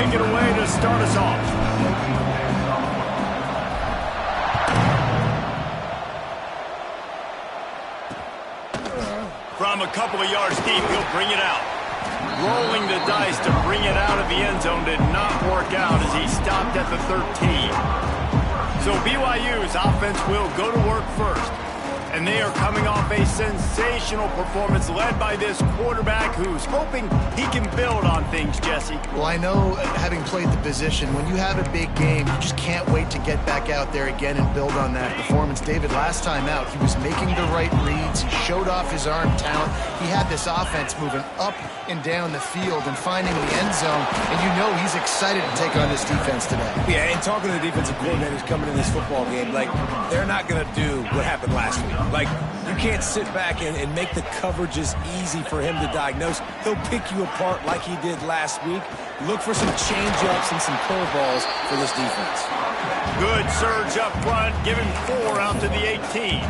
take it away to start us off. From a couple of yards deep, he'll bring it out. Rolling the dice to bring it out of the end zone did not work out as he stopped at the 13. So BYU's offense will go to work first. And they are coming off a sensational performance led by this quarterback who's hoping he can build on things, Jesse. Well, I know, having played the position, when you have a big game, you just can't wait to get back out there again and build on that performance. David, last time out, he was making the right reads. He showed off his arm talent. He had this offense moving up and down the field and finding the end zone. And you know he's excited to take on this defense today. Yeah, and talking to the defensive coordinators coming in this football game, like, they're not going to do what happened last week. Like, you can't sit back and make the coverages easy for him to diagnose. He'll pick you apart like he did last week. Look for some change-ups and some curveballs for this defense. Good surge up front, giving 4 out to the 18.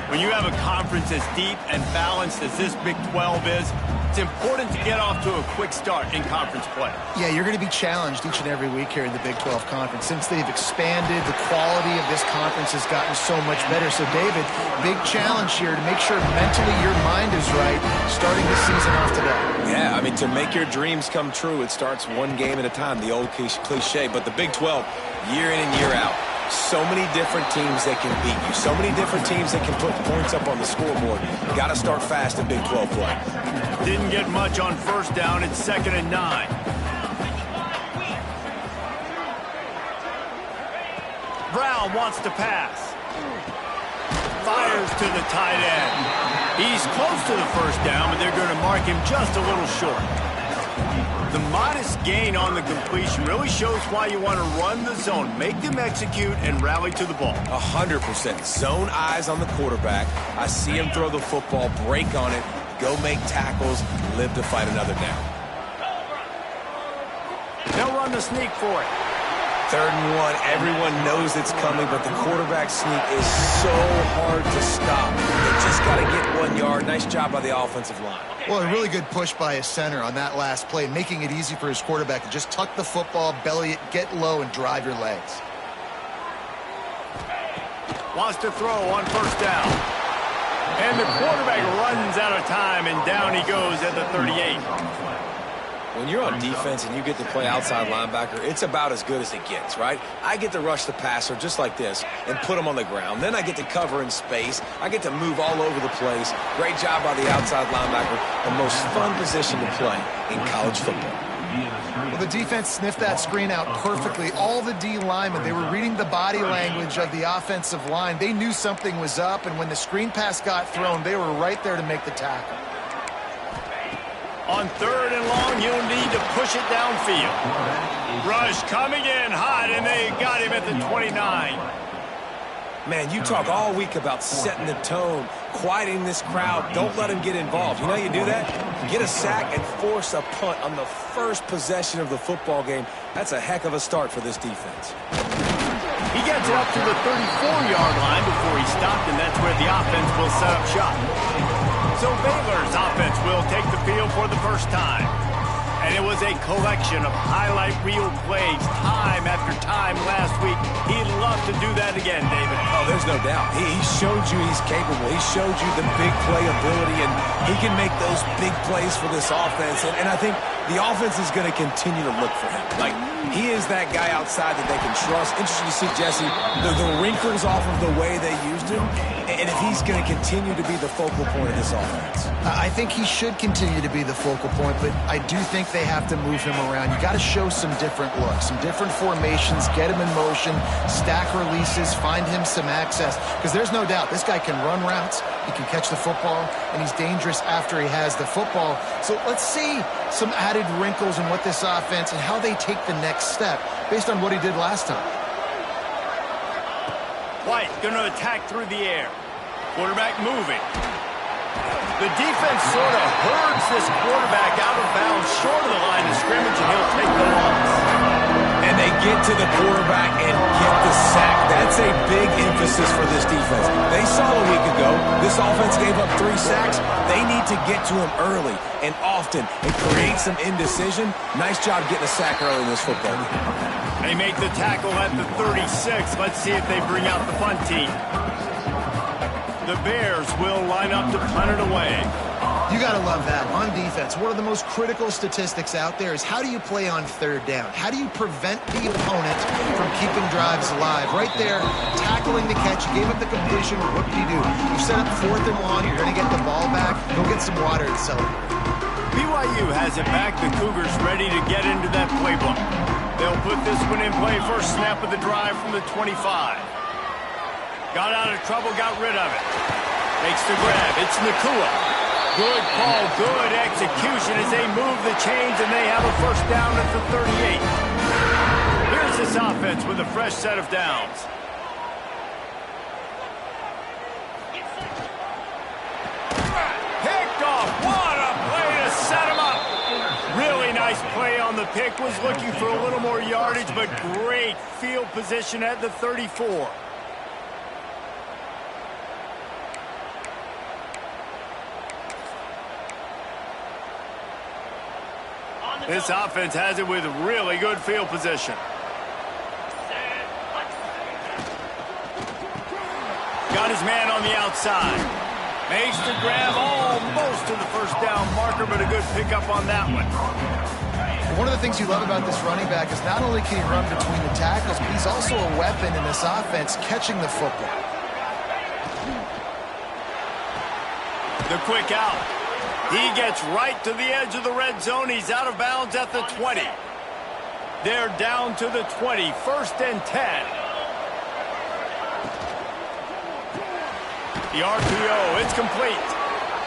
When you have a conference as deep and balanced as this Big 12 is, it's important to get off to a quick start in conference play. Yeah, you're going to be challenged each and every week here in the Big 12 Conference. Since they've expanded, the quality of this conference has gotten so much better. So, David, big challenge here to make sure mentally your mind is right starting the season off today. Yeah, I mean, to make your dreams come true, it starts one game at a time, the old cliche. But the Big 12, year in and year out, so many different teams that can beat you. So many different teams that can put points up on the scoreboard. Got to start fast in Big 12 play. Didn't get much on first down. It's 2nd and 9. Brown wants to pass. Fires to the tight end. He's close to the first down, but they're going to mark him just a little short. The modest gain on the completion really shows why you want to run the zone. Make them execute and rally to the ball. 100%. Zone eyes on the quarterback. I see him throw the football, break on it, go make tackles, live to fight another down. They'll run the sneak for it. 3rd and 1. Everyone knows it's coming, but the quarterback sneak is so hard to stop. They just got to get 1 yard. Nice job by the offensive line. Well, a really good push by his center on that last play, making it easy for his quarterback to just tuck the football, belly it, get low, and drive your legs. Wants to throw on first down. And the quarterback runs out of time, and down he goes at the 38. When you're on defense and you get to play outside linebacker, it's about as good as it gets, right? I get to rush the passer just like this and put him on the ground. Then I get to cover in space. I get to move all over the place. Great job by the outside linebacker. The most fun position to play in college football. Well, the defense sniffed that screen out perfectly. All the D linemen, they were reading the body language of the offensive line. They knew something was up, and when the screen pass got thrown, they were right there to make the tackle. On 3rd and long, you'll need to push it downfield. Rush coming in hot, and they got him at the 29. Man, you talk all week about setting the tone, quieting this crowd. Don't let him get involved. You know how you do that? Get a sack and force a punt on the first possession of the football game. That's a heck of a start for this defense. He gets it up to the 34-yard line before he stopped, and that's where the offense will set up shop. So Baylor's offense will take the field for the first time. And it was a collection of highlight reel plays time after time last week. He'd love to do that again, David. Oh, there's no doubt. He showed you he's capable. He showed you the big play ability, and he can make those big plays for this offense. And I think the offense is going to continue to look for him. Like, he is that guy outside that they can trust. Interesting to see, Jesse, the wrinkles off of the way they used him, and if he's going to continue to be the focal point of this offense. I think he should continue to be the focal point, but I do think they have to move him around. You got to show some different looks, some different formations, get him in motion, stack releases, find him some access, because there's no doubt this guy can run routes, he can catch the football, and he's dangerous after he has the football. So let's see some added wrinkles in what this offense and how they take the next step based on what he did last time. White going to attack through the air. Quarterback moving. The defense sort of herds this quarterback out of bounds short of the line of scrimmage, and he'll take the loss. And they get to the quarterback and get the sack. That's a big emphasis for this defense. They saw a week ago this offense gave up 3 sacks. They need to get to him early and often and create some indecision. Nice job getting a sack early in this football game. They make the tackle at the 36. Let's see if they bring out the punt team. The Bears will line up to punt it away. You got to love that. On defense, one of the most critical statistics out there is how do you play on third down? How do you prevent the opponent from keeping drives alive? Right there, tackling the catch. You gave up the completion. What do? You set up 4th and long. You're going to get the ball back. Go get some water and celebrate. BYU has it back. The Cougars ready to get into that playbook. They'll put this one in play. First snap of the drive from the 25. Got out of trouble, got rid of it. Makes the grab. It's Nakua. Good call, good execution as they move the chains, and they have a first down at the 38. Here's this offense with a fresh set of downs. Picked off. What a play to set him up. Really nice play on the pick. Was looking for a little more yardage, but great field position at the 34. This offense has it with really good field position. Got his man on the outside. Makes the grab almost to the first down marker, but a good pickup on that one. One of the things you love about this running back is not only can he run between the tackles, but he's also a weapon in this offense catching the football. The quick out. He gets right to the edge of the red zone. He's out of bounds at the 20. They're down to the 20. 1st and 10. The RPO, it's complete.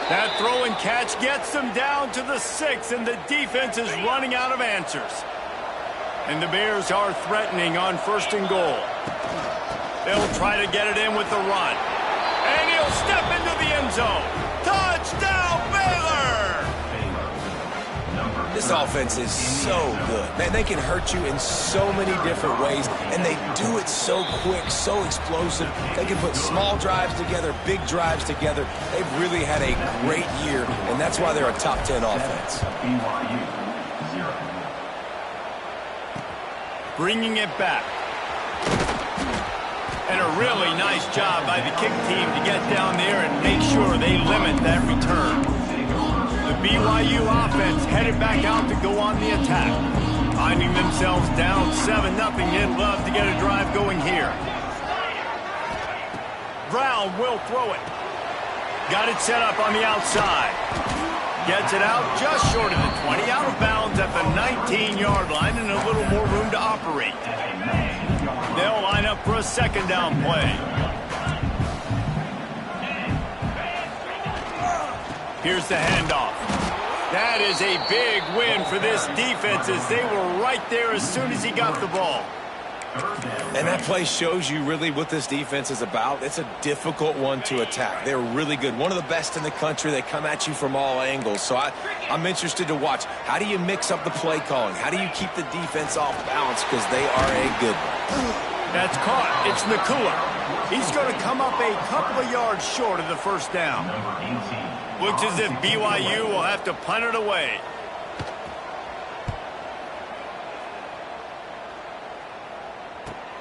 That throw and catch gets them down to the 6, and the defense is running out of answers. And the Bears are threatening on 1st and goal. They'll try to get it in with the run. And he'll step into the end zone. Touchdown, Baylor! This offense is so good. Man, they can hurt you in so many different ways, and they do it so quick, so explosive. They can put small drives together, big drives together. They've really had a great year, and that's why they're a top 10 offense. Bringing it back. And a really nice job by the kick team to get down there and make sure they limit that return. The BYU offense headed back out to go on the attack. Finding themselves down 7-0, they'd love to get a drive going here. Brown will throw it. Got it set up on the outside. Gets it out just short of the 20, out of bounds at the 19-yard line, and a little more room to operate. They'll line up for a 2nd down play. Here's the handoff. That is a big win for this defense as they were right there as soon as he got the ball. And that play shows you really what this defense is about. It's a difficult one to attack. They're really good. One of the best in the country. They come at you from all angles. So I'm interested to watch. How do you mix up the play calling? How do you keep the defense off balance? Because they are a good one. That's caught. It's Nakua. He's going to come up a couple of yards short of the first down. Looks as if BYU will have to punt it away.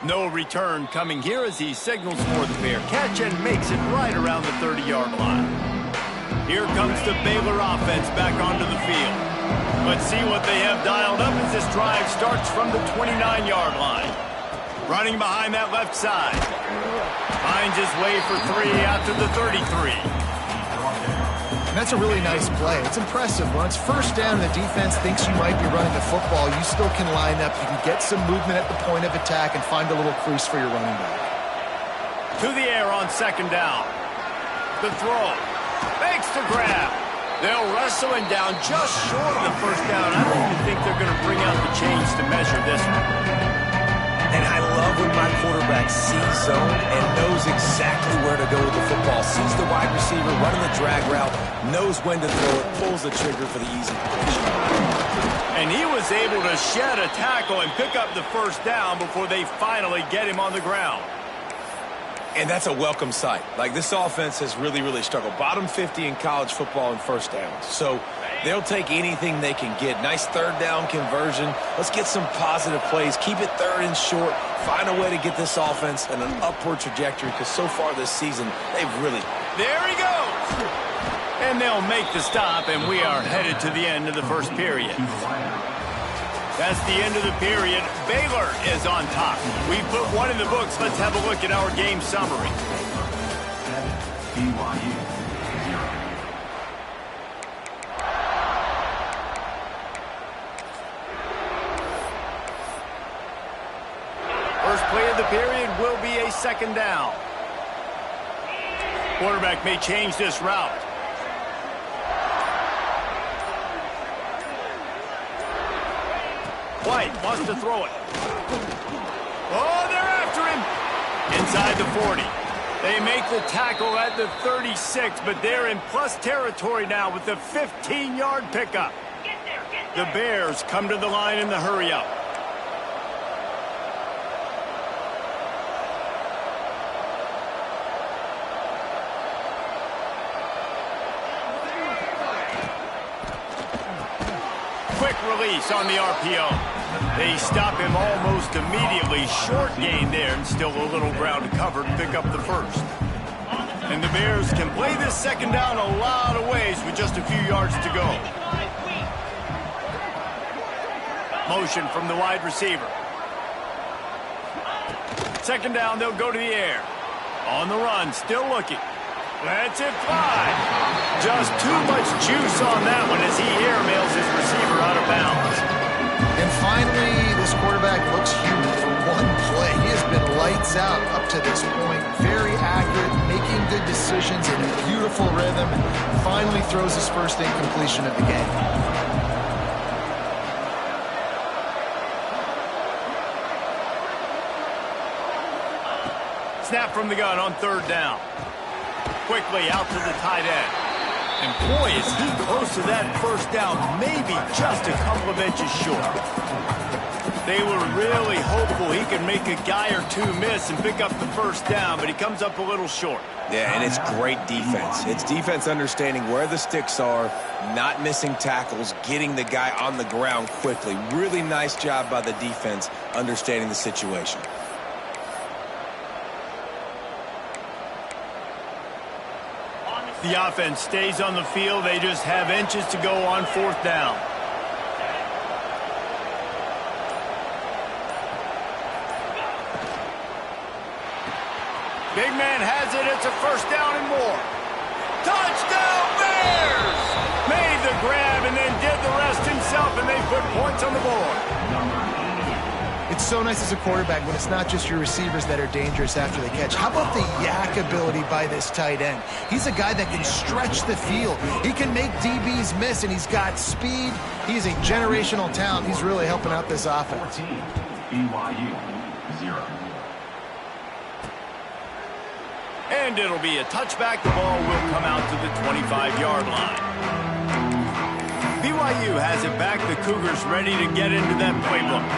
No return coming here as he signals for the fair catch and makes it right around the 30-yard line. Here comes the Baylor offense back onto the field. Let's see what they have dialed up as this drive starts from the 29-yard line. Running behind that left side. Finds his way for 3 out to the 33. And that's a really nice play. It's impressive. When it's first down and the defense thinks you might be running the football, you still can line up. You can get some movement at the point of attack and find a little crease for your running back. To the air on 2nd down. The throw. Makes the grab. They'll wrestle him down just short of the first down. I don't even think they're going to bring out the chains to measure this one. And I love when my quarterback sees zone and knows exactly where to go with the football, sees the wide receiver running the drag route, knows when to throw it, pulls the trigger for the easy completion. And he was able to shed a tackle and pick up the first down before they finally get him on the ground. And that's a welcome sight. Like, this offense has really struggled. Bottom 50 in college football in first downs. So they'll take anything they can get. Nice third down conversion. Let's get some positive plays. Keep it third and short. Find a way to get this offense in an upward trajectory, because so far this season, they've really... There he goes! And they'll make the stop, and we are headed to the end of the first period. That's the end of the period. Baylor is on top. We put one in the books. Let's have a look at our game summary. BYU 0. First play of the period will be a second down. Quarterback may change this route. White wants to throw it. Oh, they're after him. Inside the 40. They make the tackle at the 36, but they're in plus territory now with the 15-yard pickup. The Bears come to the line in the hurry-up. Quick release on the RPO. They stop him almost immediately. Short gain there, and still a little ground to cover to pick up the first. And the Bears can play this second down a lot of ways with just a few yards to go. Motion from the wide receiver. Second down, they'll go to the air. On the run, still looking. Lets it fly. Just too much juice on that one as he airmails his receiver out of bounds. And finally, this quarterback looks human for one play. He has been lights out up to this point. Very accurate, making good decisions in a beautiful rhythm, and finally throws his first incompletion of the game. Snap from the gun on third down. Quickly out to the tight end. And boy, is he close to that first down, maybe just a couple of inches short. They were really hopeful he could make a guy or two miss and pick up the first down, but he comes up a little short. Yeah, and it's great defense. It's defense understanding where the sticks are, not missing tackles, getting the guy on the ground quickly. Really nice job by the defense understanding the situation. The offense stays on the field. They just have inches to go on fourth down. Big man has it. It's a first down and more. Touchdown Bears! Made the grab and then did the rest himself, and they put points on the board. It's so nice as a quarterback when it's not just your receivers that are dangerous after the catch. How about the yak ability by this tight end? He's a guy that can stretch the field. He can make DBs miss, and he's got speed. He's a generational talent. He's really helping out this offense. BYU 0. And it'll be a touchback. The ball will come out to the 25-yard line. BYU has it back. The Cougars ready to get into that playbook.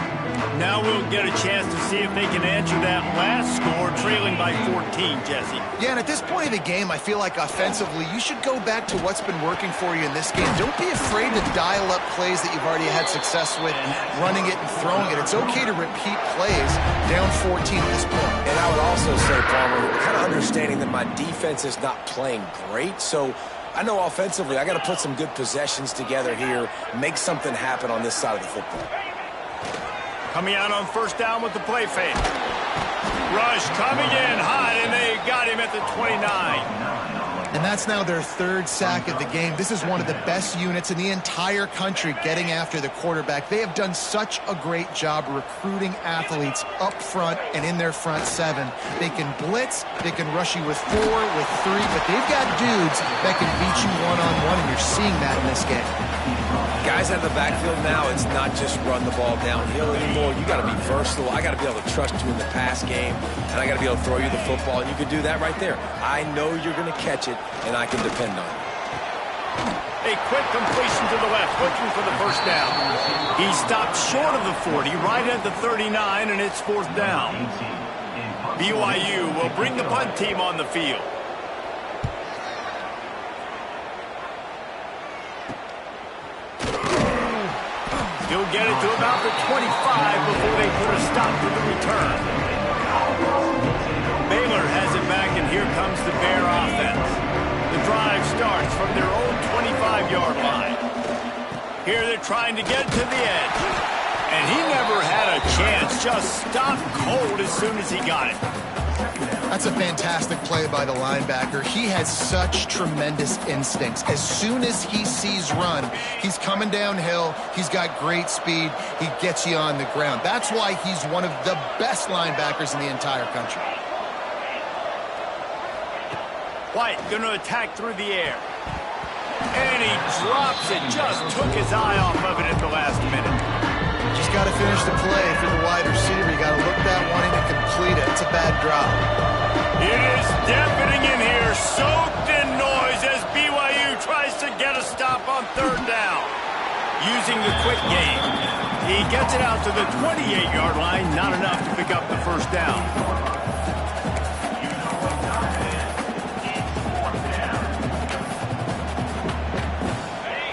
Now we'll get a chance to see if they can answer that last score, trailing by 14, Jesse. Yeah, and at this point of the game, I feel like offensively, you should go back to what's been working for you in this game. Don't be afraid to dial up plays that you've already had success with, running it and throwing it. It's okay to repeat plays down 14 at this point. And I would also say, Palmer, kind of understanding that my defense is not playing great, so I know offensively I got to put some good possessions together here, make something happen on this side of the football. Coming out on first down with the play fake. Rush coming in hot, and they got him at the 29. And that's now their third sack of the game. This is one of the best units in the entire country getting after the quarterback. They have done such a great job recruiting athletes up front and in their front seven. They can blitz, they can rush you with 4, with 3, but they've got dudes that can beat you one-on-one, and you're seeing that in this game. Guys out of the backfield now, it's not just run the ball downhill anymore. You got to be versatile. I got to be able to trust you in the pass game, and I got to be able to throw you the football, and you can do that right there. I know you're going to catch it, and I can depend on it. A quick completion to the left, looking for the first down. He stopped short of the 40, right at the 39, and it's fourth down. BYU will bring the punt team on the field. He'll get it to about the 25 before they put a stop to the return. Baylor has it back, and here comes the Bear offense. The drive starts from their own 25-yard line. Here they're trying to get to the edge. And he never had a chance, just stopped cold as soon as he got it. That's a fantastic play by the linebacker. He has such tremendous instincts. As soon as he sees run, he's coming downhill. He's got great speed. He gets you on the ground. That's why he's one of the best linebackers in the entire country. White going to attack through the air. And he drops it. Just took his eye off of it at the last minute. Just got to finish the play for the wide receiver. You got to look that one in and complete it. It's a bad drop. It is deafening in here, soaked in noise as BYU tries to get a stop on third down. Using the quick game, he gets it out to the 28-yard line, not enough to pick up the first down.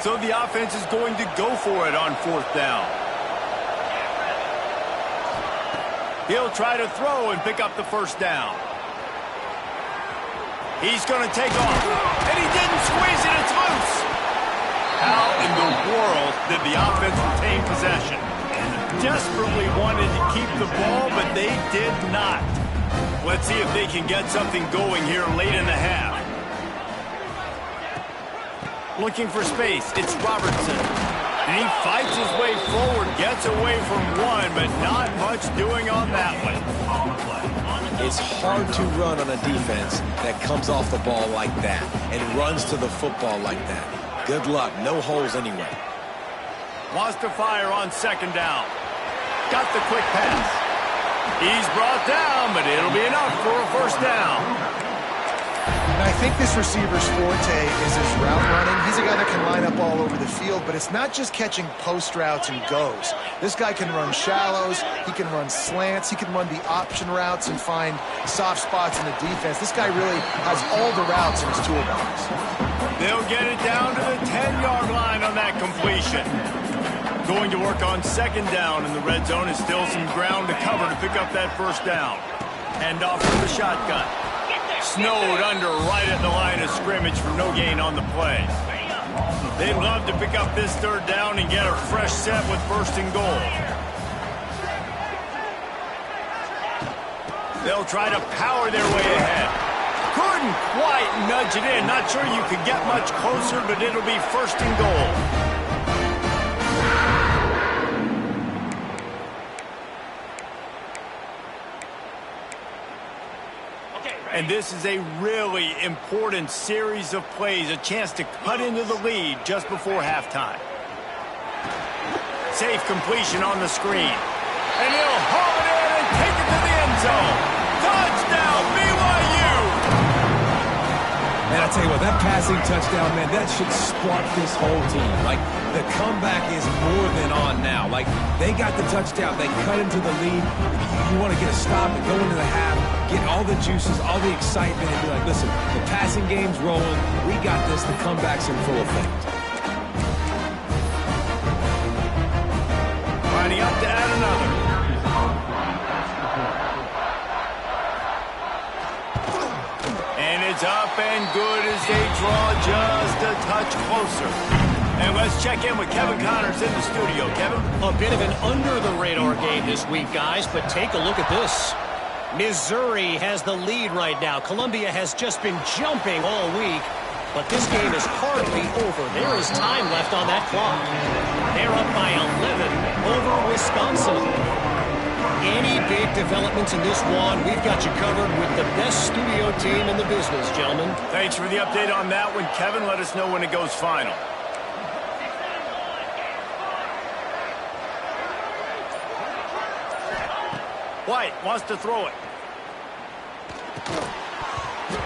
So the offense is going to go for it on fourth down. He'll try to throw and pick up the first down. He's going to take off. And he didn't squeeze it. It's loose. How in the world did the offense retain possession? Desperately wanted to keep the ball, but they did not. Let's see if they can get something going here late in the half. Looking for space. It's Robertson. And he fights his way forward, gets away from one, but not much doing on that one. It's hard to run on a defense that comes off the ball like that and runs to the football like that. Good luck. No holes anyway. Wants to fire on second down. Got the quick pass. He's brought down, but it'll be enough for a first down. And I think this receiver's forte is his route running. He's a guy that can line up all over the field, but it's not just catching post routes and goes. This guy can run shallows, he can run slants, he can run the option routes and find soft spots in the defense. This guy really has all the routes in his toolbox. They'll get it down to the 10-yard line on that completion. Going to work on second down, and the red zone is still some ground to cover to pick up that first down. Hand off from the shotgun. Snowed under right at the line of scrimmage for no gain on the play. They'd love to pick up this third down and get a fresh set with first and goal. They'll try to power their way ahead. Couldn't quite nudge it in. Not sure you could get much closer, but it'll be first and goal. And this is a really important series of plays, a chance to cut into the lead just before halftime. Safe completion on the screen. And he'll haul it in and take it to the end zone. Touchdown, BYU! Man, I tell you what, that passing touchdown, man, that should spark this whole team. Like, the comeback is more than on now. Like, they got the touchdown. They cut into the lead. You want to get a stop and go into the half, get all the juices, all the excitement, and be like, listen, the passing game's rolling. We got this. The comeback's in full effect. Lining up to add another. And it's up and good as they draw just a touch closer. And let's check in with Kevin Connors in the studio. Kevin? A bit of an under-the-radar game this week, guys, but take a look at this. Missouri has the lead right now. Columbia has just been jumping all week, but this game is hardly over. There is time left on that clock. They're up by 11 over Wisconsin. Any big developments in this one, we've got you covered with the best studio team in the business, gentlemen. Thanks for the update on that one, Kevin. Let us know when it goes final. White wants to throw it.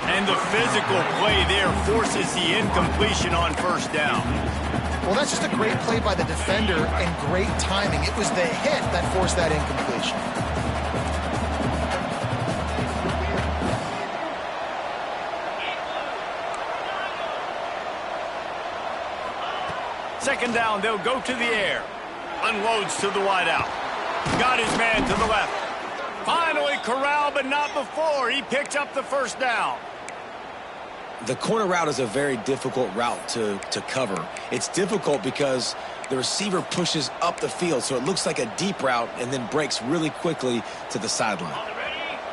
And the physical play there forces the incompletion on first down. Well, that's just a great play by the defender and great timing. It was the hit that forced that incompletion. Second down, they'll go to the air. Unloads to the wideout. Got his man to the left. Finally corralled, but not before. He picks up the first down. The corner route is a very difficult route to cover. It's difficult because the receiver pushes up the field, so it looks like a deep route and then breaks really quickly to the sideline.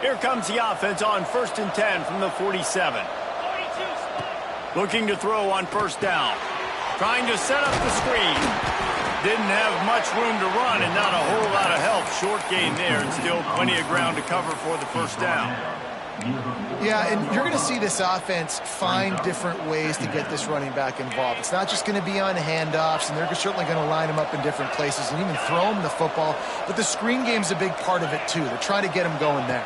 Here comes the offense on 1st and 10 from the 47. Looking to throw on first down. Trying to set up the screen. Didn't have much room to run and not a whole lot of help. Short gain there and still plenty of ground to cover for the first down. Yeah, and you're going to see this offense find different ways to get this running back involved. It's not just going to be on handoffs, and they're certainly going to line him up in different places and even throw him the football. But the screen game's a big part of it, too. They're trying to get him going there.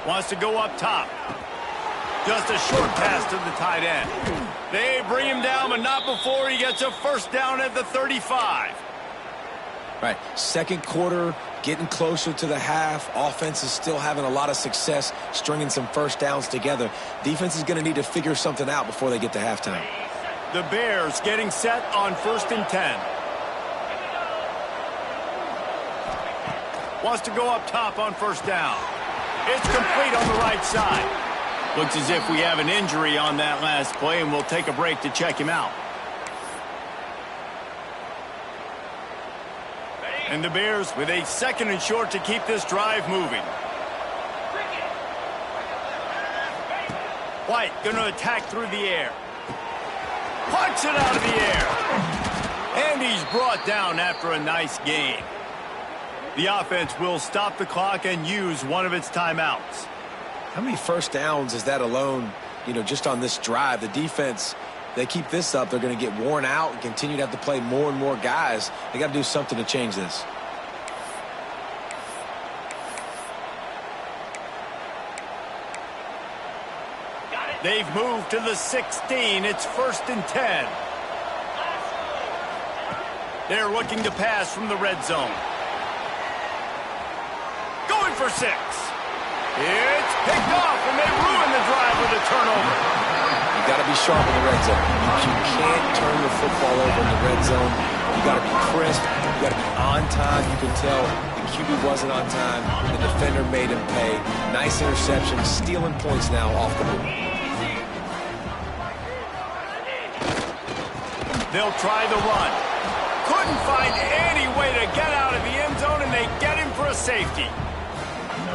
Wants to go up top. Just a short pass to the tight end. They bring him down, but not before he gets a first down at the 35. Right, second quarter, getting closer to the half. Offense is still having a lot of success stringing some first downs together. Defense is going to need to figure something out before they get to halftime. The Bears getting set on 1st and 10. Wants to go up top on first down. It's complete on the right side. Looks as if we have an injury on that last play, and we'll take a break to check him out. And the Bears with a 2nd and short to keep this drive moving. White going to attack through the air. Punch it out of the air. And he's brought down after a nice gain. The offense will stop the clock and use one of its timeouts. How many first downs is that alone, just on this drive? The defense, they keep this up, they're going to get worn out and continue to have to play more and more guys. They got to do something to change this. They've moved to the 16. It's 1st and 10. They're looking to pass from the red zone. Going for 6. It's picked off, and they ruin the drive with a turnover. You got to be sharp in the red zone. You can't turn the football over in the red zone. You got to be crisp. You got to be on time. You can tell the QB wasn't on time. The defender made him pay. Nice interception, stealing points now off the move. They'll try the run. Couldn't find any way to get out of the end zone, and they get him for a safety.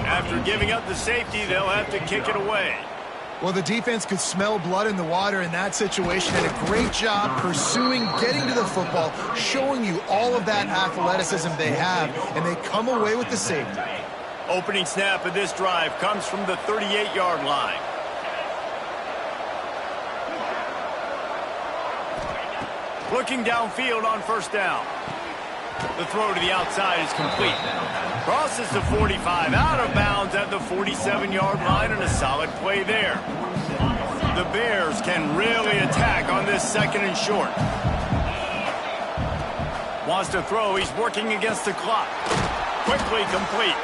After giving up the safety, they'll have to kick it away. Well, the defense could smell blood in the water in that situation. Did a great job pursuing, getting to the football, showing you all of that athleticism they have, and they come away with the safety. Opening snap of this drive comes from the 38-yard line. Looking downfield on first down. The throw to the outside is complete. Crosses the 45, out of bounds at the 47-yard line, and a solid play there. The Bears can really attack on this 2nd and short. Wants to throw, he's working against the clock. Quickly complete.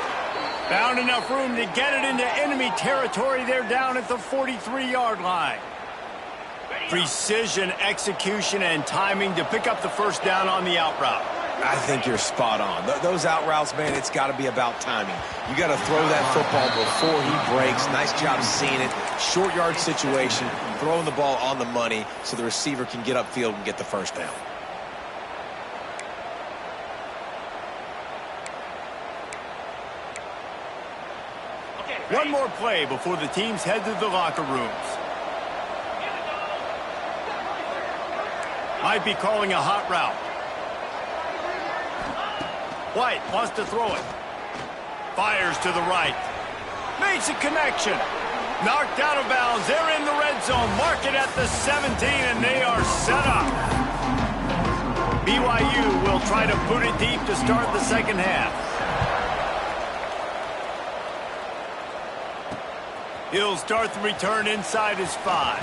Found enough room to get it into enemy territory. They're down at the 43-yard line. Precision, execution, and timing to pick up the first down on the out route. I think you're spot on. Those out routes, man, it's got to be about timing. You got to throw that football before he breaks. Nice job seeing it. Short yard situation, throwing the ball on the money so the receiver can get upfield and get the first down. One more play before the teams head to the locker rooms. Might be calling a hot route. White wants to throw it. Fires to the right. Makes a connection. Knocked out of bounds. They're in the red zone. Mark it at the 17, and they are set up. BYU will try to put it deep to start the second half. He'll start the return inside his 5.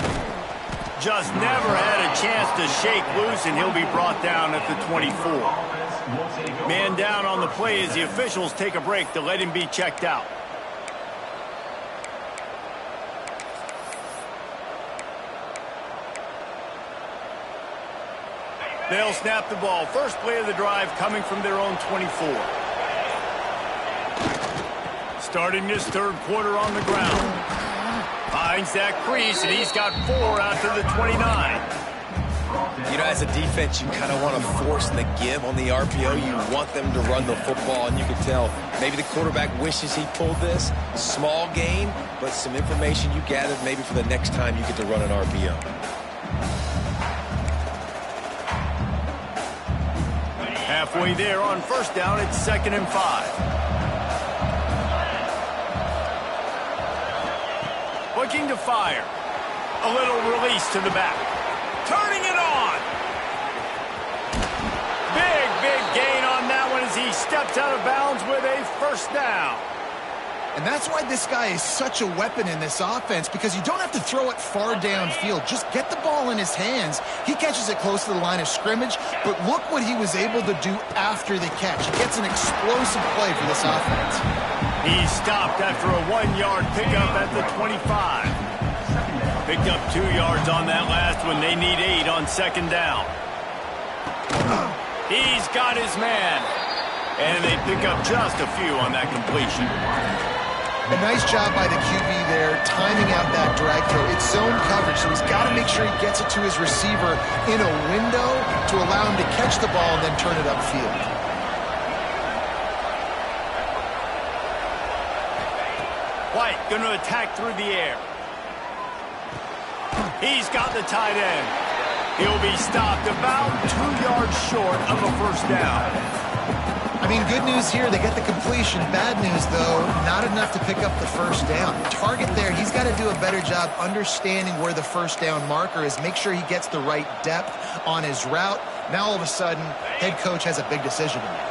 Just never had a chance to shake loose, and he'll be brought down at the 24. Man down on the play as the officials take a break to let him be checked out. They'll snap the ball. First play of the drive coming from their own 24. Starting this third quarter on the ground. Finds that crease, and he's got 4 out to the 29. You know, as a defense, you kind of want to force the give on the RPO. You want them to run the football, and you can tell maybe the quarterback wishes he pulled this. Small gain, but some information you gathered maybe for the next time you get to run an RPO. Halfway there on first down, it's 2nd and 5. Looking to fire. A little release to the back. Turning it on. Big gain on that one as he steps out of bounds with a first down. And that's why this guy is such a weapon in this offense, because you don't have to throw it far downfield. Just get the ball in his hands. He catches it close to the line of scrimmage, but look what he was able to do after the catch. He gets an explosive play for this offense. He stopped after a 1-yard pickup at the 25. Picked up 2 yards on that last one. They need 8 on 2nd down. He's got his man. And they pick up just a few on that completion. A nice job by the QB there, timing out that drag throw. It's zone coverage, so he's got to make sure he gets it to his receiver in a window to allow him to catch the ball and then turn it upfield. White going to attack through the air. He's got the tight end. He'll be stopped about 2 yards short of a first down. I mean, good news here, they get the completion. Bad news, though, not enough to pick up the first down. The target there, he's got to do a better job understanding where the first down marker is, make sure he gets the right depth on his route. Now, all of a sudden, head coach has a big decision to make.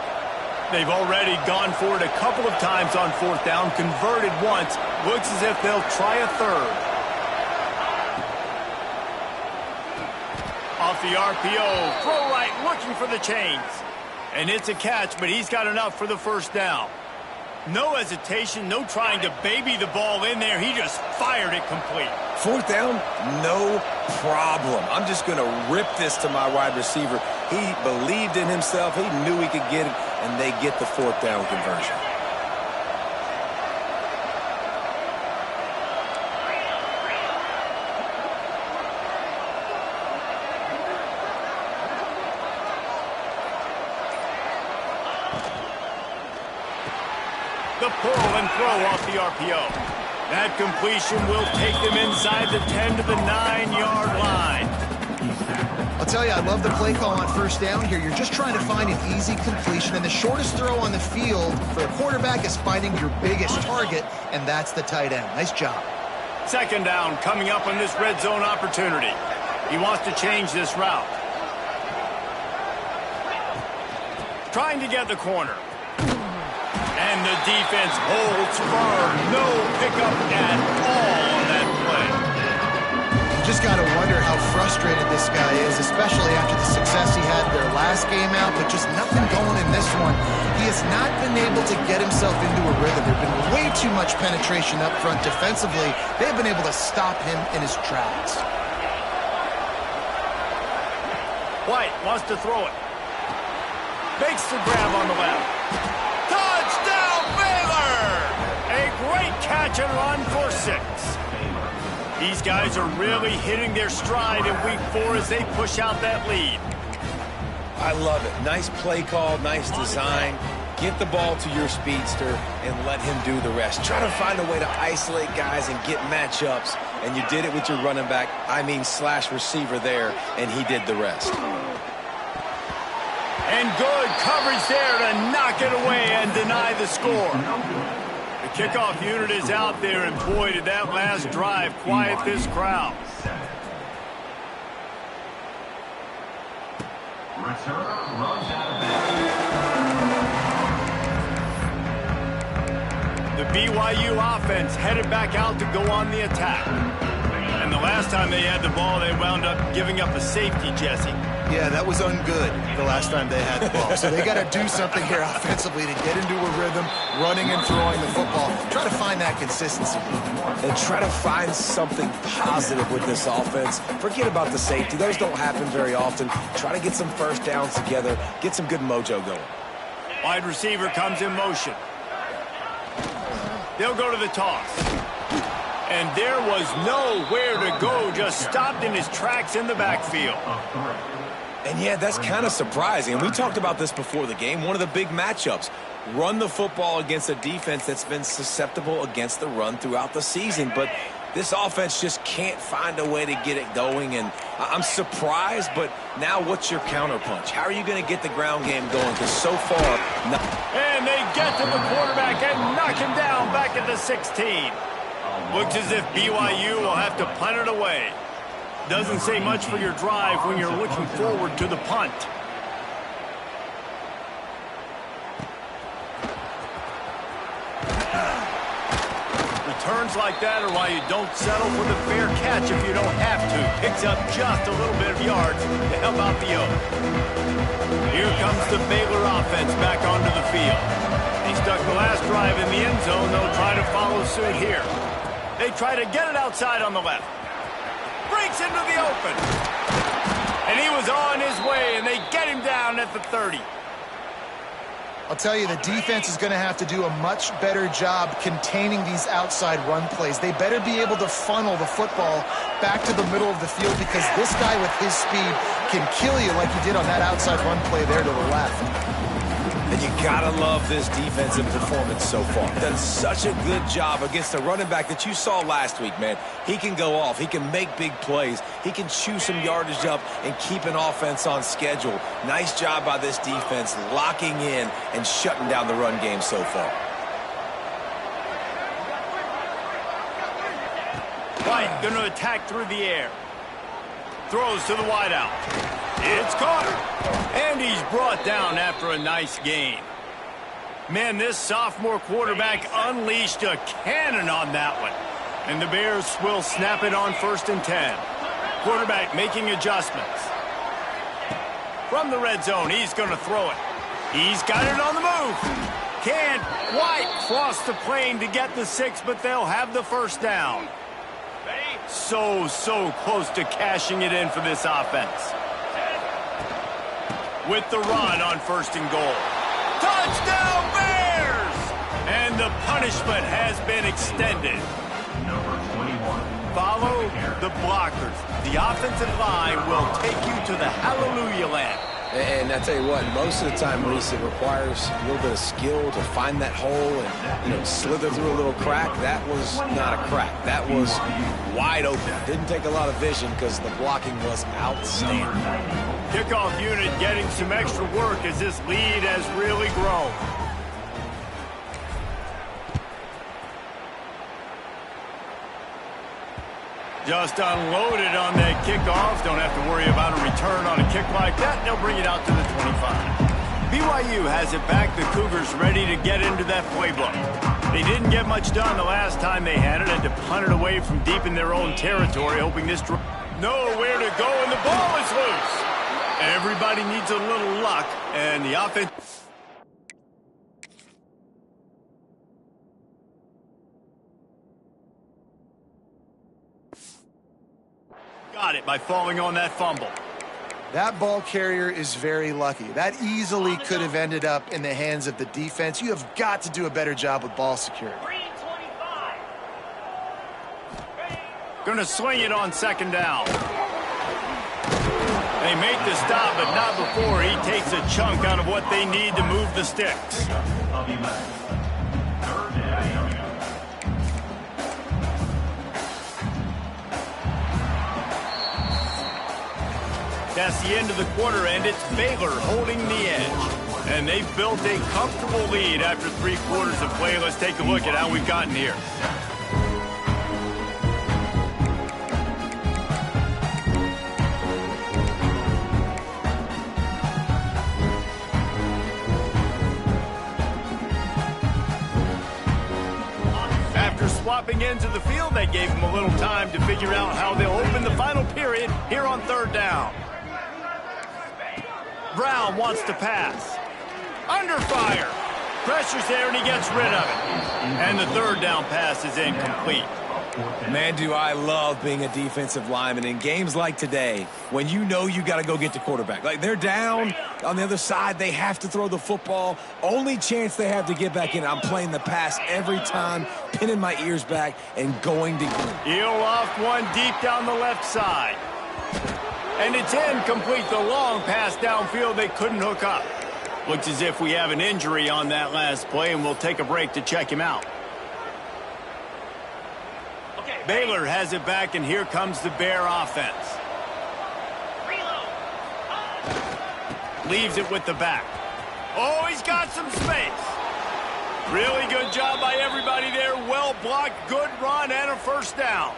They've already gone for it a couple of times on 4th down, converted once. Looks as if they'll try a third. Off the RPO, throw right, looking for the chains. And it's a catch, but he's got enough for the first down. No hesitation, no trying to baby the ball in there. He just fired it complete. 4th down, no problem. I'm just going to rip this to my wide receiver. He believed in himself. He knew he could get it, and they get the 4th down conversion. The pull and throw off the RPO. That completion will take them inside the 10 to the 9-yard line. I'll tell you, I love the play call on first down here. You're just trying to find an easy completion, and the shortest throw on the field for a quarterback is finding your biggest target, and that's the tight end. Nice job. 2nd down coming up on this red zone opportunity. He wants to change this route. Trying to get the corner. And the defense holds firm. No pickup at all on that play. You just got to wonder how frustrated this guy is, especially after the success he had in their last game out, but just nothing going in this one. He has not been able to get himself into a rhythm. There's been way too much penetration up front defensively. They've been able to stop him in his tracks. White wants to throw it. Makes the grab on the left. Touchdown, Baylor! A great catch and run for 6. These guys are really hitting their stride in week 4 as they push out that lead. I love it. Nice play call, nice design. Get the ball to your speedster and let him do the rest. Try to find a way to isolate guys and get matchups, and you did it with your running back, slash receiver there, and he did the rest. And good coverage there to knock it away and deny the score. The kickoff unit is out there, and boy, did that last drive quiet this crowd. The BYU offense headed back out to go on the attack. And the last time they had the ball, they wound up giving up a safety, Jesse. Yeah, that was ungood the last time they had the ball. So they got to do something here offensively to get into a rhythm, running and throwing the football. Try to find that consistency. And try to find something positive with this offense. Forget about the safety. Those don't happen very often. Try to get some first downs together. Get some good mojo going. Wide receiver comes in motion. They'll go to the toss. And there was nowhere to go. Just stopped in his tracks in the backfield. And yeah, that's kind of surprising. And we talked about this before the game. One of the big matchups. Run the football against a defense that's been susceptible against the run throughout the season. But this offense just can't find a way to get it going. And I'm surprised, but now what's your counterpunch? How are you going to get the ground game going? Because so far... And they get to the quarterback and knock him down back at the 16. Looks as if BYU will have to punt it away. Doesn't say much for your drive when you're looking forward to the punt. Returns like that are why you don't settle for the fair catch if you don't have to. Picks up just a little bit of yards to help out the O. Here comes the Baylor offense back onto the field. He stuck the last drive in the end zone. They'll try to follow suit here. They try to get it outside on the left. Breaks into the open. And he was on his way, and they get him down at the 30. I'll tell you, the defense is going to have to do a much better job containing these outside run plays. They better be able to funnel the football back to the middle of the field because this guy with his speed can kill you like he did on that outside run play there to the left. And you gotta love this defensive performance so far. Done such a good job against a running back that you saw last week, man. He can go off. He can make big plays. He can chew some yardage up and keep an offense on schedule. Nice job by this defense locking in and shutting down the run game so far. White going to attack through the air. Throws to the wideout. It's caught. And he's brought down after a nice gain. Man, this sophomore quarterback unleashed a cannon on that one. And the Bears will snap it on 1st and 10. Quarterback making adjustments. From the red zone, he's going to throw it. He's got it on the move. Can't quite cross the plane to get the 6, but they'll have the first down. So close to cashing it in for this offense. With the run on 1st and goal. Touchdown Bears! And the punishment has been extended. Number 21. Follow the blockers. The offensive line will take you to the hallelujah land. And I tell you what, most of the time, Reese, it requires a little bit of skill to find that hole and, slither through a little crack. That was not a crack. That was wide open. Didn't take a lot of vision because the blocking was outstanding. Kickoff unit getting some extra work as this lead has really grown. Just unloaded on that kickoff. Don't have to worry about a return on a kick like that. They'll bring it out to the 25. BYU has it back. The Cougars ready to get into that playbook. They didn't get much done the last time they had it. Had to punt it away from deep in their own territory, hoping this... Nowhere to go, and the ball is loose. Everybody needs a little luck, and the offense... Got it by falling on that fumble. That ball carrier is very lucky. That easily could have ended up in the hands of the defense. You have got to do a better job with ball security. Gonna swing it on 2nd down. They make the stop, but not before he takes a chunk out of what they need to move the sticks. Of 11. 3rd down. That's the end of the quarter, and it's Baylor holding the edge. And they've built a comfortable lead after 3 quarters of play. Let's take a look at how we've gotten here. swapping ends of the field. That gave them a little time to figure out how they'll open the final period here on third down. Brown wants to pass. Under fire. Pressure's there, and he gets rid of it. And the third down pass is incomplete. Man, do I love being a defensive lineman in games like today when you know you got to go get the quarterback. Like, they're down on the other side. They have to throw the football. Only chance they have to get back in. I'm playing the pass every time, pinning my ears back and going to get. He'll loft one deep down the left side. And it's incomplete. The long pass downfield they couldn't hook up. Looks as if we have an injury on that last play, and we'll take a break to check him out. Baylor has it back, and here comes the Bear offense. Leaves it with the back. Oh, he's got some space. Really good job by everybody there. Well blocked, good run, and a first down.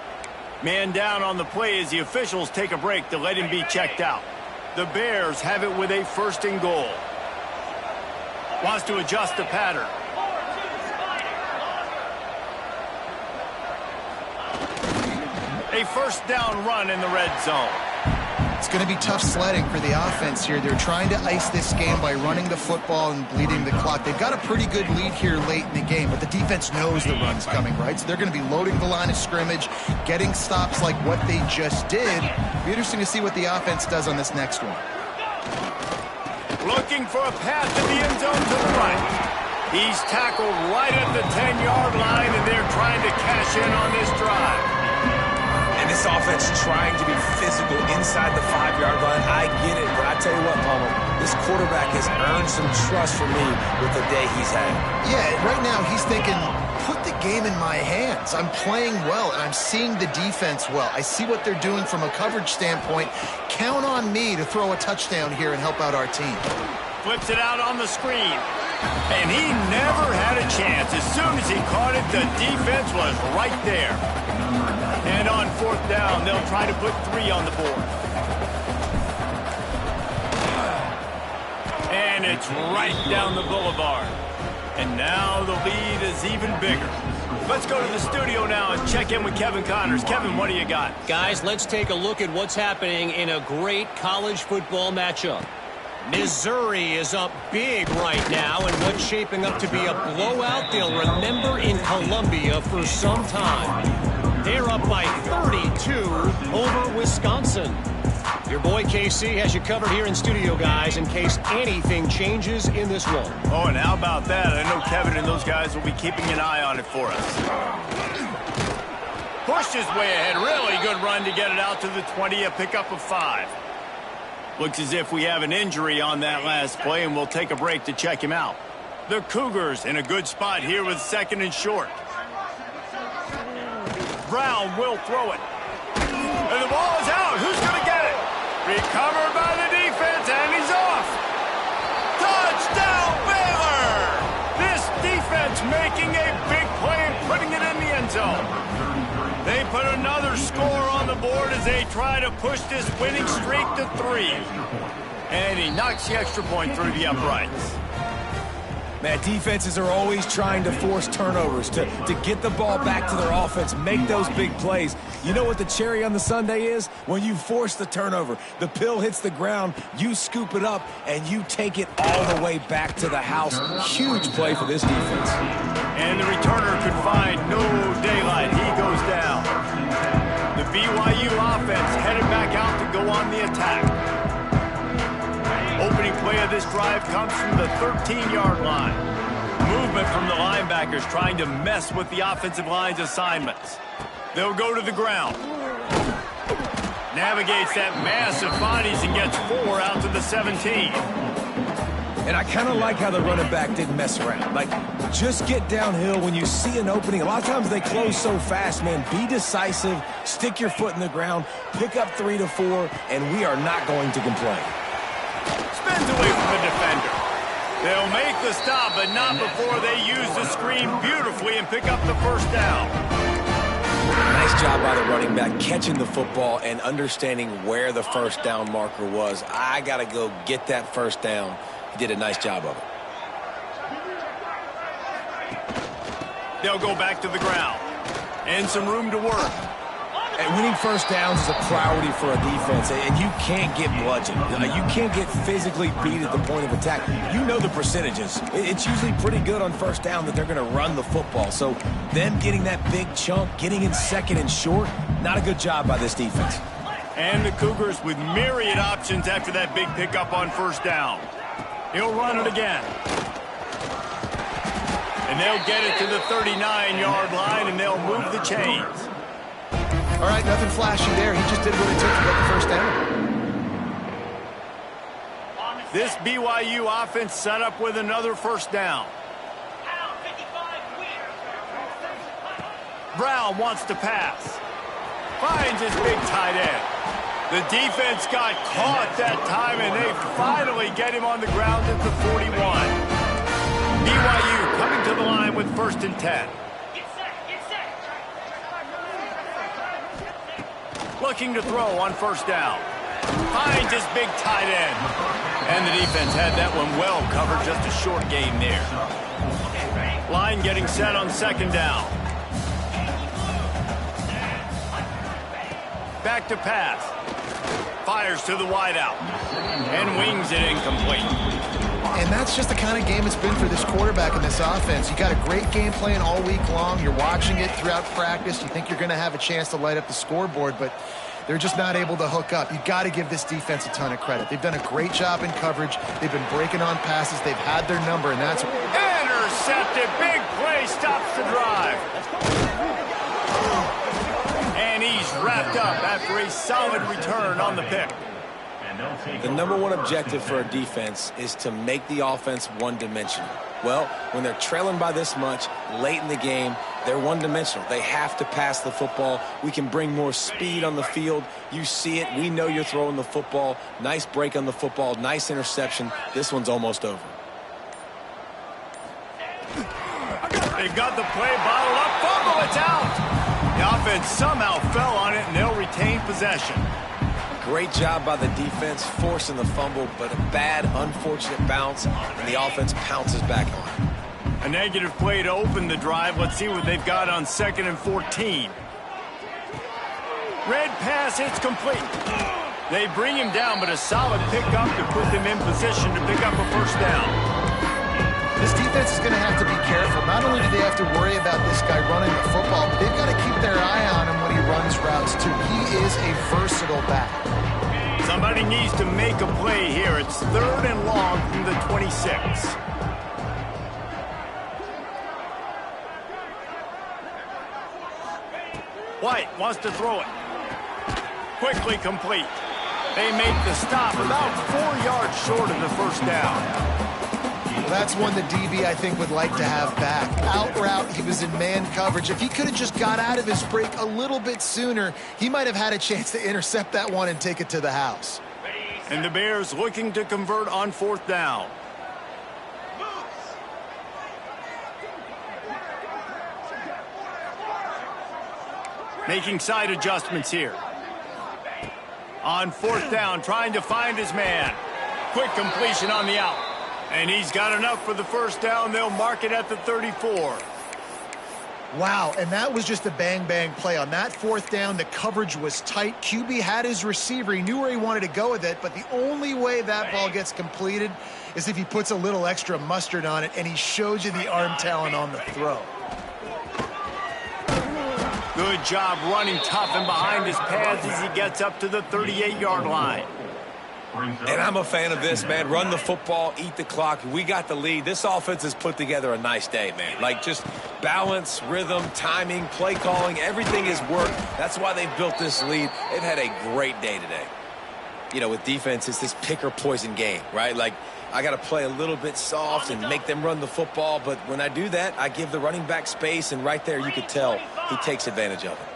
Man down on the play as the officials take a break to let him be checked out. The Bears have it with a first and goal. Wants to adjust the pattern. A first down run in the red zone. It's going to be tough sledding for the offense here. They're trying to ice this game by running the football and bleeding the clock. They've got a pretty good lead here late in the game, but the defense knows the run's coming, right? So they're going to be loading the line of scrimmage, getting stops like what they just did. It'll be interesting to see what the offense does on this next one. Looking for a path to the end zone to the right. He's tackled right at the 10-yard line, and they're trying to cash in on this drive. And this offense trying to be physical inside the 5-yard line. I get it, but I tell you what, Palmer, this quarterback has earned some trust from me with the day he's had. Yeah, right now he's thinking, put the game in my hands. I'm playing well, and I'm seeing the defense well. I see what they're doing from a coverage standpoint. Count on me to throw a touchdown here and help out our team. Flips it out on the screen. And he never had a chance. As soon as he caught it, the defense was right there. And on fourth down, they'll try to put 3 on the board. And it's right down the boulevard. And now the lead is even bigger. Let's go to the studio now and check in with Kevin Connors. Kevin, what do you got? Guys, let's take a look at what's happening in a great college football matchup. Missouri is up big right now, and what's shaping up to be a blowout they'll remember in Columbia for some time. They're up by 32 over Wisconsin. Your boy KC has you covered here in studio, guys, in case anything changes in this one. Oh, and how about that? I know Kevin and those guys will be keeping an eye on it for us. Pushed his way ahead. Really good run to get it out to the 20, a pickup of 5. Looks as if we have an injury on that last play, and we'll take a break to check him out. The Cougars in a good spot here with second and short. Brown will throw it. And the ball is out. Who's going to get it? Recovered by the defense, and he's off. Touchdown, Baylor! This defense making a big play and putting it in the end zone. They put another score on the board as they try to push this winning streak to 3. And he knocks the extra point through the uprights. Man, defenses are always trying to force turnovers to get the ball back to their offense, make those big plays. You know what the cherry on the sundae is? When you force the turnover, the pill hits the ground, you scoop it up, and you take it all the way back to the house. Huge play for this defense. And the returner could find no daylight. He goes down. The BYU offense headed back out to go on the attack. Opening play of this drive comes from the 13-yard line. Movement from the linebackers trying to mess with the offensive line's assignments. They'll go to the ground. Navigates that mass of bodies and gets 4 out to the 17. And I kind of like how the running back didn't mess around. Like, just get downhill when you see an opening. A lot of times they close so fast, man. Be decisive, stick your foot in the ground, pick up 3 to 4, and we are not going to complain. Spins away from the defender. They'll make the stop, but not before they use the screen beautifully and pick up the first down. Nice job by the running back catching the football and understanding where the first down marker was. I got to go get that first down. He did a nice job of it. They'll go back to the ground. And some room to work. And winning first downs is a priority for a defense, and you can't get bludgeoned. You can't get physically beat at the point of attack. You know the percentages. It's usually pretty good on first down that they're going to run the football. So them getting that big chunk, getting in second and short, not a good job by this defense. And the Cougars with myriad options after that big pickup on first down. He'll run it again. And they'll get it to the 39-yard line, and they'll move the chains. All right, nothing flashy there. He just did what it took to get the first down. This BYU offense set up with another first down. Brown wants to pass. Finds his big tight end. The defense got caught that time, and they finally get him on the ground at the 41. BYU coming to the line with 1st and 10. Looking to throw on first down. Finds his big tight end. And the defense had that one well covered. Just a short gain there. Line getting set on 2nd down. Back to pass. Fires to the wideout. And wings it incomplete. And that's just the kind of game it's been for this quarterback in this offense. You got a great game plan all week long. You're watching it throughout practice. You think you're going to have a chance to light up the scoreboard, but they're just not able to hook up. You got to give this defense a ton of credit. They've done a great job in coverage. They've been breaking on passes. They've had their number, and that's... Intercepted. Big play stops the drive. And he's wrapped up after a solid return on the pick. The number one objective for a defense is to make the offense one-dimensional. Well, when they're trailing by this much late in the game, they're one-dimensional. They have to pass the football. We can bring more speed on the field. You see it. We know you're throwing the football. Nice break on the football. Nice interception. This one's almost over. They got the play bottled up. Fumble, it's out. The offense somehow fell on it, and they'll retain possession. Great job by the defense forcing the fumble, but a bad, unfortunate bounce, and the offense pounces back on it. A negative play to open the drive. Let's see what they've got on 2nd and 14. Red pass, it's complete. They bring him down, but a solid pickup to put them in position to pick up a first down. This defense is going to have to be careful. Not only do they have to worry about this guy running the football, but they've got to keep their eye on him when he runs routes, too. He is a versatile back. Somebody needs to make a play here. It's 3rd and long from the 26. White wants to throw it. Quickly complete. They make the stop about 4 yards short of the first down. That's one the DB, I think, would like to have back. Out route, he was in man coverage. If he could have just got out of his break a little bit sooner, he might have had a chance to intercept that one and take it to the house. And the Bears looking to convert on 4th down. Making side adjustments here. On 4th down, trying to find his man. Quick completion on the out. And he's got enough for the first down. They'll mark it at the 34. Wow, and that was just a bang-bang play. On that 4th down, the coverage was tight. QB had his receiver. He knew where he wanted to go with it, but the only way that ball gets completed is if he puts a little extra mustard on it, and he showed you the arm talent on the throw. Good job running tough and behind his pads as he gets up to the 38-yard line. And I'm a fan of this, man. Run the football, eat the clock. We got the lead. This offense has put together a nice day, man. Like, just balance, rhythm, timing, play calling, everything has worked. That's why they've built this lead. They've had a great day today. You know, with defense, it's this pick or poison game, right? Like, I got to play a little bit soft and make them run the football. But when I do that, I give the running back space, and right there you could tell he takes advantage of it.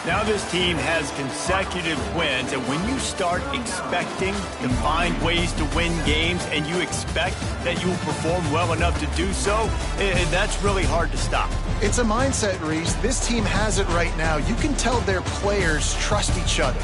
Now this team has consecutive wins, and when you start expecting to find ways to win games and you expect that you will perform well enough to do so, that's really hard to stop. It's a mindset, Reese. This team has it right now. You can tell their players trust each other.